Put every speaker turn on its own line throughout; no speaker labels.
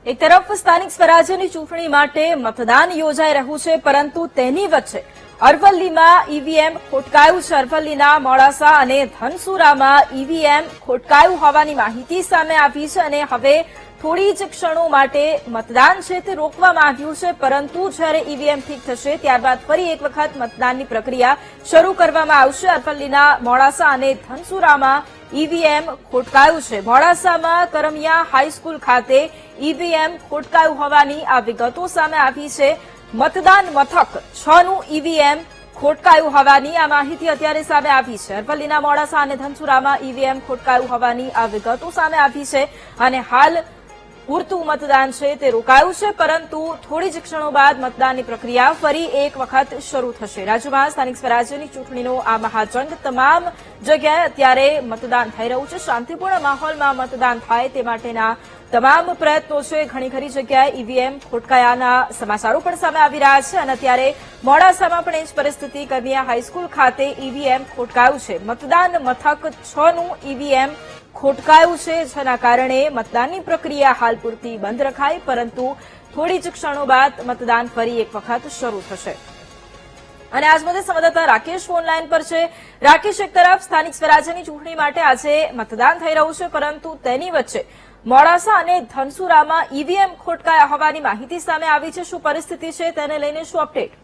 એક તરફ સ્થાનિક સ્વરાજ્યની ચૂંટણી માટે મતદાન યોજાઈ રહ્યું છે, પરંતુ તેની વચ્ચે અરવલ્લીમાં ઈવીએમ ખોટકાયું છે. અરવલ્લીના મોડાસા અને ધનસુરામાં ઈવીએમ ખોટકાયું હોવાની માહિતી સામે આવી છે અને હવે થોડી જ ક્ષણો માટે મતદાન છે તે રોકવામાં આવ્યું છે, પરંતુ જ્યારે ઈવીએમ ઠીક થશે ત્યારબાદ ફરી એક વખત મતદાનની પ્રક્રિયા શરૂ કરવામાં આવશે. અરવલ્લીના મોડાસા અને ધનસુરામાં ઈવીએમ ખોટકાયું છે. મોડાસામાં કરમિયા હાઈસ્કૂલ ખાતે ઈવીએમ ખોટકાયું હોવાની આ વિગતો સામે આવી છે. મતદાન મથક 6 નું ઈવીએમ ખોટકાયું હોવાની આ માહિતી અત્યારે સામે આવી છે. અરવલ્લીના મોડાસા અને ધનસુરામાં ઈવીએમ ખોટકાયું હોવાની આ વિગતો સામે આવી છે અને હાલ પૂરતું મતદાન છે તે રોકાયું છે, પરંતુ થોડી જ ક્ષણો બાદ મતદાનની પ્રક્રિયા ફરી એક વખત શરૂ થશે. રાજ્યમાં સ્થાનિક સ્વરાજ્યની ચૂંટણીનો આ મહાજંગ તમામ જગ્યાએ અત્યારે મતદાન થઈ રહ્યું છે. શાંતિપૂર્ણ માહોલમાં મતદાન થાય તે માટેના તમામ પ્રયત્નો છે. ઘણી ખરી જગ્યાએ ઈવીએમ ખોટકાયાના સમાચારો પણ સામે આવી રહ્યા છે અને અત્યારે મોડાસામાં પણ એ જ પરિસ્થિતિ. કરમિયા હાઈસ્કૂલ ખાતે ઈવીએમ ખોટકાયું છે. મતદાન મથક 6 નું ઈવીએમ ખોટકાયું છે, જેના કારણે મતદાનની પ્રક્રિયા હાલ પૂરતી બંધ રખાઈ, પરંતુ થોડી જ ક્ષણો બાદ મતદાન ફરી એક વખત શરૂ થશે. અને આજ મુદ્દે સંવાદદાતા રાકેશ ફોનલાઈન પર છે. રાકેશ, એક તરફ સ્થાનિક સ્વરાજ્યની ચૂંટણી માટે આજે મતદાન થઈ રહ્યું છે, પરંતુ તેની વચ્ચે મોડાસા અને ધનસુરામાં ઈવીએમ ખોટકાયા હોવાની માહિતી સામે આવી છે. શું પરિસ્થિતિ છે તેને લઈને શું અપડેટ?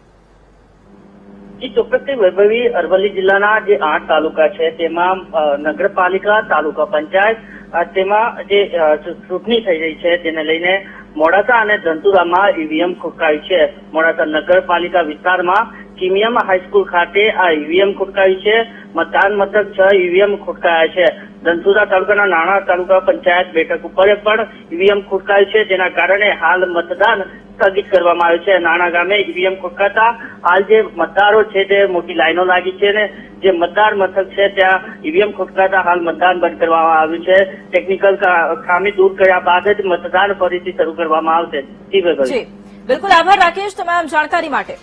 જી ચોક્કસથી વૈભવી, અરવલ્લી જિલ્લાના જે 8 તાલુકા છે તેમાં નગરપાલિકા, તાલુકા પંચાયત તેમાં જે ચૂંટણી થઈ રહી છે તેને લઈને મોડાસા અને ધનસુરામાં ઈવીએમ ખોટકાયું છે. મોડાસા નગરપાલિકા વિસ્તારમાં કિમિયામ હાઈસ્કૂલ ખાતે આ ઈવીએમ ખોટકાયું છે. મતદાન મથક 6 ઈવીએમ ખોટકાયા છે. ધનસુરા તાલુકાના નાણા તાલુકા પંચાયત બેઠક ઉપર પણ ઈવીએમ ખોટકાયું છે, જેના કારણે હાલ મતદાન સ્થગિત કરવામાં આવ્યું છે. નાણા ગામે ઈવીએમ ખોટકાતા હાલ જે મતદારો છે તે મોટી લાઈનો લાગી છે ને જે મતદાન મથક છે ત્યાં ઈવીએમ ખોટકાતા હાલ મતદાન બંધ કરવામાં આવ્યું છે. ટેકનિકલ ખામી દૂર કર્યા બાદ જ મતદાન ફરીથી શરૂ કરવામાં આવશે.
બિલકુલ, આભાર રાકેશ તમામ જાણકારી માટે.